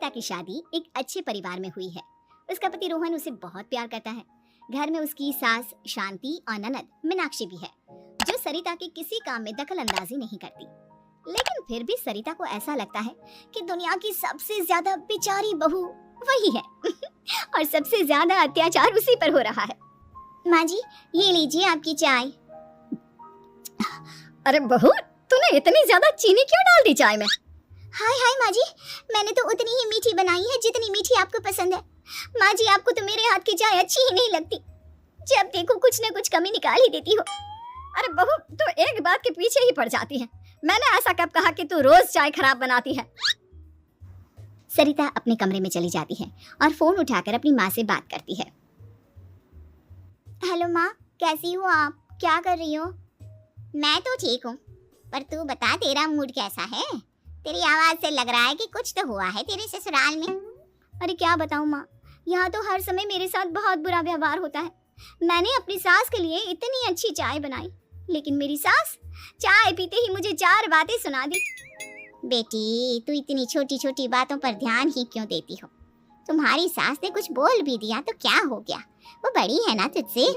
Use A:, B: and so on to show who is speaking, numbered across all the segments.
A: सरिता की शादी एक अच्छे परिवार में हुई है। उसका पति रोहन उसे बहुत प्यार करता है। घर में उसकी सास शांति और ननद मीनाक्षी भी है, जो सरिता के किसी काम में दखल अंदाजी नहीं करती। लेकिन फिर भी सरिता को ऐसा लगता है कि दुनिया की सबसे ज्यादा बेचारी बहू वही है और सबसे ज्यादा अत्याचार उसी पर हो रहा है। माँ जी, ये लीजिए आपकी चाय।
B: अरे बहू, तूने इतनी ज्यादा चीनी क्यों डाल दी चाय में?
A: हाय हाय माँ जी, मैंने तो उतनी ही मीठी बनाई है जितनी मीठी आपको पसंद है। माँ जी, आपको तो मेरे हाथ की चाय अच्छी ही नहीं लगती। जब देखो कुछ न कुछ कमी निकाल ही देती हो।
B: अरे बहू, तू एक बात के पीछे ही पड़ जाती है। मैंने ऐसा कब कहा कि तू रोज चाय खराब बनाती है?
A: सरिता अपने कमरे में चली जाती है और फोन उठाकर अपनी माँ से बात करती है। हेलो माँ, कैसी हो आप? क्या कर रही हो? मैं तो ठीक हूँ, पर तू बता तेरा मूड कैसा है? तेरी आवाज से लग रहा है कि कुछ तो हुआ है तेरे ससुराल में। अरे क्या बताऊँ माँ, यहाँ तो हर समय मेरे साथ बहुत बुरा व्यवहार होता है। मैंने अपनी सास के लिए इतनी अच्छी चाय बनाई, लेकिन मेरी सास चाय पीते ही मुझे 4 बातें सुना दी। बेटी, तू इतनी छोटी छोटी बातों पर ध्यान ही क्यों देती हो? तुम्हारी सास ने कुछ बोल भी दिया तो क्या हो गया, वो बड़ी है ना तुझसे।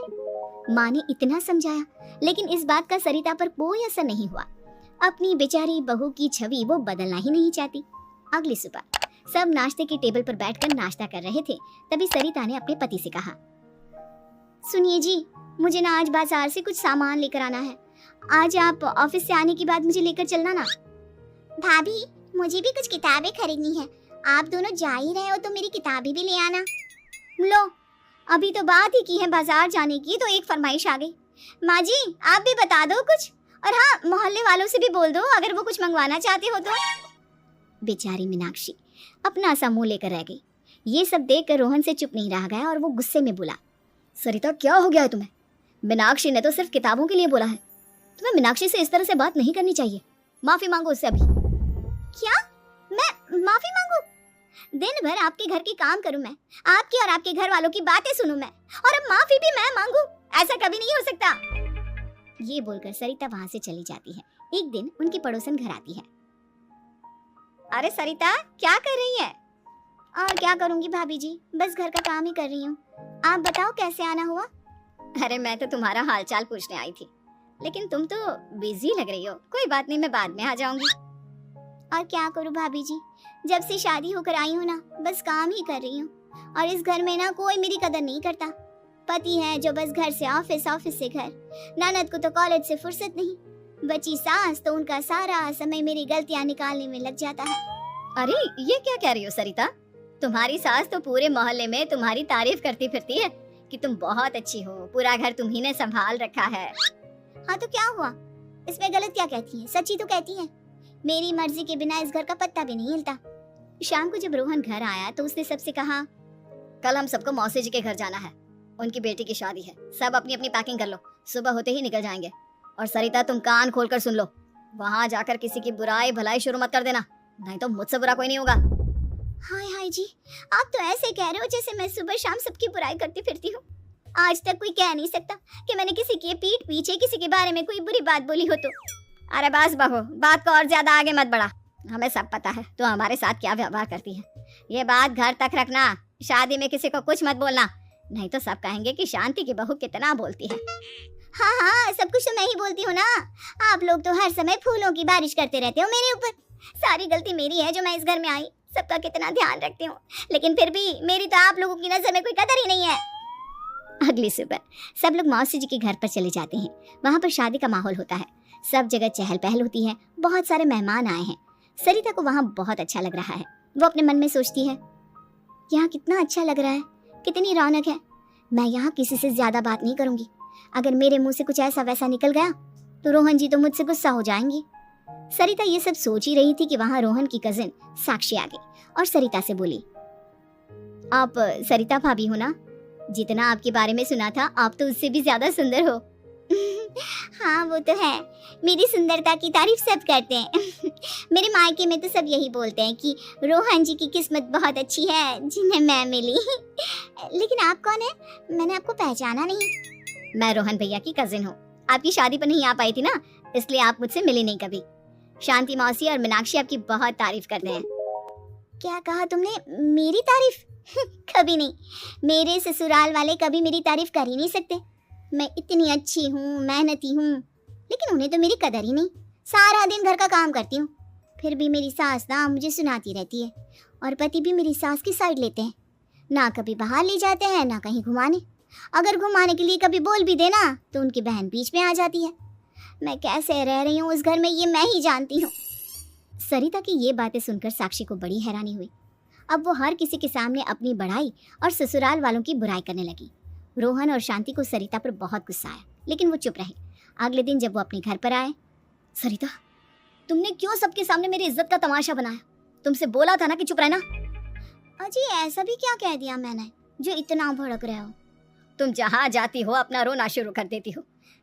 A: माँ ने इतना समझाया, लेकिन इस बात का सरिता पर कोई असर नहीं हुआ। अपनी बेचारी बहू की छवि वो बदलना ही नहीं चाहती। अगली सुबह सब नाश्ते की टेबल पर बैठकर नाश्ता कर रहे थे, तभी सरिता ने अपने पति से कहा, सुनिए जी, मुझे ना आज बाजार से कुछ सामान लेकर आना है। आज आप ऑफिस से आने के बाद मुझे लेकर चलना ना। भाभी, मुझे भी कुछ किताबें खरीदनी है। आप दोनों जा ही रहे हो तो मेरी किताबें भी ले आना। लो, अभी तो बात ही की है बाजार जाने की, तो एक फरमाइश आ गई। माँ जी, आप भी बता दो कुछ, और हाँ, मोहल्ले वालों से भी बोल दो अगर वो कुछ मंगवाना चाहते हो तो। बेचारी मीनाक्षी अपना सा मुंह लेकर रह गई। ये सब देखकर रोहन से चुप नहीं रह गया और वो गुस्से में बोला,
B: सरिता, क्या हो गया है तुम्हें? मीनाक्षी ने तो सिर्फ किताबों के लिए बोला है। तुम्हें मीनाक्षी से इस तरह से बात नहीं करनी चाहिए। माफी मांगो उससे अभी।
A: क्या? मैं माफी मांगू? दिन भर आपके घर के काम करूं मैं, आपकी और आपके घर वालों की बातें सुनूं मैं, और अब माफी भी मैं मांगू? ऐसा कभी नहीं हो सकता। ये बोलकर सरिता वहां से चली जाती है। एक दिन उनकी पड़ोसन घर आती है। अरे सरिता, क्या कर रही है? और क्या करूंगी भाभी जी, बस घर का काम ही कर रही हूँ। आप बताओ कैसे आना हुआ?
B: अरे मैं तो तुम्हारा हालचाल पूछने आई थी, लेकिन तुम तो बिजी लग रही हो। कोई बात नहीं, मैं बाद में आ जाऊंगी।
A: और क्या करूं भाभी जी, जब से शादी होकर आई हूँ ना, बस काम ही कर रही हूँ। और इस घर में ना कोई मेरी कदर नहीं करता। पति है जो बस घर से ऑफिस, ऑफिस से घर। ननद को तो कॉलेज से फुर्सत नहीं। बची सास तो उनका सारा समय मेरी गलतियां निकालने में लग जाता है।
B: अरे ये क्या कह रही हो सरिता? तुम्हारी सास तो पूरे मोहल्ले में तुम्हारी तारीफ करती फिरती है कि तुम बहुत अच्छी हो, पूरा घर तुम्ही ने संभाल रखा है।
A: हाँ तो क्या हुआ, इसमें गलत क्या कहती है? सच्ची तो कहती है। मेरी मर्जी के बिना इस घर का पत्ता भी नहीं हिलता। शाम को जब रोहन घर आया तो उसने सबसे कहा,
B: कल हम सबको मौसी जी के घर जाना है, उनकी बेटी की शादी है। सब अपनी अपनी पैकिंग कर लो, सुबह होते ही निकल जाएंगे। और सरिता, तुम कान खोलकर सुन लो, वहाँ जाकर किसी की बुराई भलाई शुरू मत कर देना, नहीं तो मुझसे बुरा कोई नहीं होगा।
A: हाय हाय जी, आप तो ऐसे कह रहे हो जैसे मैं सुबह शाम सबकी बुराई करती फिरती हूँ। आज तक कोई कह नहीं सकता कि मैंने किसी के पीठ पीछे किसी के बारे में कोई बुरी बात बोली हो तो।
B: अरे बस बहू, बात को और ज्यादा आगे मत बढ़ा। हमें सब पता है तो हमारे साथ क्या व्यवहार करती है। ये बात घर तक रखना, शादी में किसी को कुछ मत बोलना, नहीं तो सब कहेंगे कि शांति की बहू कितना बोलती है।
A: हाँ हाँ, सब कुछ तो मैं ही बोलती हूँ ना। आप लोग तो हर समय फूलों की बारिश करते रहते हो मेरे ऊपर। सारी गलती मेरी है जो मैं इस घर में आई, सबका कितना ध्यान रखती हूँ, लेकिन फिर भी मेरी तो आप लोगों की नजर में कोई कदर ही नहीं है। अगली सुबह सब लोग मौसी जी के घर पर चले जाते हैं। वहाँ पर शादी का माहौल होता है, सब जगह चहल पहल होती है, बहुत सारे मेहमान आए हैं। सरिता को वहाँ बहुत अच्छा लग रहा है। वो अपने मन में सोचती है, यहाँ कितना अच्छा लग रहा है, कितनी रौनक है। मैं यहाँ किसी से ज्यादा बात नहीं करूंगी। अगर मेरे मुंह से कुछ ऐसा वैसा निकल गया तो रोहन जी तो मुझसे गुस्सा हो जाएंगी। सरिता ये सब सोच ही रही थी कि वहाँ रोहन की कजिन साक्षी आ गई और सरिता से बोली, आप सरिता भाभी हो ना? जितना आपके बारे में सुना था, आप तो उससे भी ज्यादा सुंदर हो। हाँ वो तो है, मेरी सुंदरता की तारीफ सब करते हैं। मेरे मायके में तो सब यही बोलते हैं कि रोहन जी की किस्मत बहुत अच्छी है जिन्हें मैं मिली। लेकिन आप कौन है? मैंने आपको पहचाना नहीं।
B: मैं रोहन भैया की कजिन हूँ। आपकी शादी पर नहीं आ पाई थी ना, इसलिए आप मुझसे मिली नहीं कभी। शांति मौसी और मीनाक्षी आपकी बहुत तारीफ करते हैं।
A: क्या कहा तुमने? मेरी तारीफ? कभी नहीं। मेरे ससुराल वाले कभी मेरी तारीफ कर ही नहीं सकते। मैं इतनी अच्छी हूँ, मेहनती हूँ, लेकिन उन्हें तो मेरी कदर ही नहीं। सारा दिन घर का काम करती हूँ, फिर भी मेरी सास ना मुझे सुनाती रहती है, और पति भी मेरी सास की साइड लेते हैं। ना कभी बाहर ले जाते हैं, ना कहीं घुमाने। अगर घुमाने के लिए कभी बोल भी देना तो उनकी बहन बीच में आ जाती है। मैं कैसे रह रही हूँ उस घर में, ये मैं ही जानती हूँ। सरिता की ये बातें सुनकर साक्षी को बड़ी हैरानी हुई। अब वो हर किसी के सामने अपनी बढ़ाई और ससुराल वालों की बुराई करने लगी। रोहन और शांति को सरिता पर बहुत गुस्सा आया, लेकिन वो चुप रहे। अगले दिन जब वो अपने घर पर आए,
B: सरिता, तुमने क्यों सबके सामने मेरी इज्जत का तमाशा बनाया? तुमसे बोला था ना कि चुप रहना।
A: अजी ऐसा भी क्या कह दिया मैंने जो इतना भड़क रहे हो?
B: तुम जहाँ जाती हो अपना रोना शुरू कर देती हो,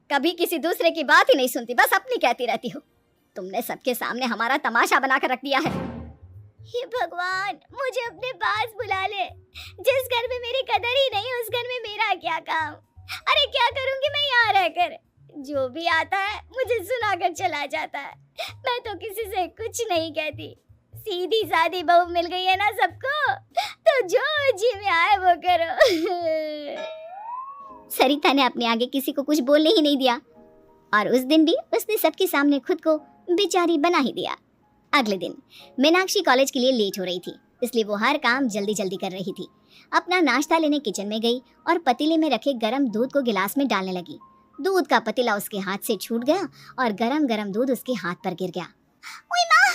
B: कभी किसी दूसरे की बात ही नहीं सुनती, बस अपनी कहती रहती हो। तुमने सबके सामने हमारा तमाशा बनाकर रख दिया है।
A: हे भगवान, मुझे अपने पास बुला ले। जिस घर में मेरी कदर ही नहीं, उस घर में मेरा क्या काम? अरे क्या करूंगी मैं यहाँ रहकर? जो भी आता है मुझे सुनाकर चला जाता है। मैं तो किसी से कुछ नहीं कहती। सीधी सादी बहू मिल गई है ना सबको, तो जो जी में आए वो करो। सरिता ने अपने आगे किसी को कुछ बोलने ही नहीं दिया, और उस दिन भी उसने सबके सामने खुद को बेचारी बना ही दिया। अगले दिन मीनाक्षी कॉलेज के लिए लेट हो रही थी, इसलिए वो हर काम जल्दी जल्दी कर रही थी। अपना नाश्ता लेने किचन में गई और पतीले में रखे गरम दूध को गिलास में डालने लगी। दूध का पतीला उसके हाथ से छूट गया और गरम गरम दूध उसके हाथ पर गिर गया। ओए माँ,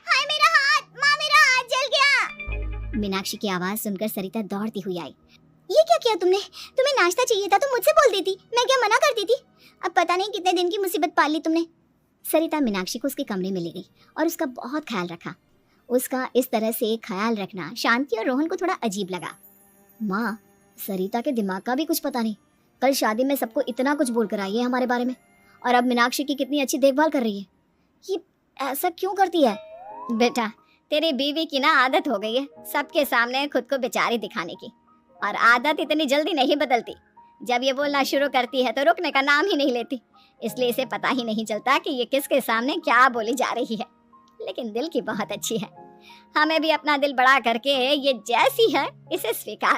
A: हाय मेरा हाथ, माँ मेरा हाथ जल गया। मीनाक्षी की आवाज सुनकर सरिता दौड़ती हुई आई। ये क्या किया तुमने? तुम्हें नाश्ता चाहिए था तो मुझसे बोल देती, मैं क्या मना करती थी? अब पता नहीं कितने दिन की मुसीबत पाल ली तुमने। सरिता मीनाक्षी को उसके कमरे में ले गई और उसका बहुत ख्याल रखा। उसका इस तरह से ख्याल रखना शांति और रोहन को थोड़ा अजीब लगा।
B: माँ, सरिता के दिमाग का भी कुछ पता नहीं। कल शादी में सबको इतना कुछ बोल कर आई है हमारे बारे में, और अब मीनाक्षी की कितनी अच्छी देखभाल कर रही है। ये ऐसा क्यों करती है?
A: बेटा, तेरी बीवी की ना आदत हो गई है सबके सामने खुद को बेचारी दिखाने की, और आदत इतनी जल्दी नहीं बदलती। जब ये बोलना शुरू करती है तो रुकने का नाम ही नहीं लेती, इसलिए इसे पता ही नहीं चलता कि ये किसके सामने क्या बोली जा रही है। लेकिन दिल की बहुत अच्छी है। हमें भी अपना दिल बड़ा करके ये जैसी है इसे स्वीकार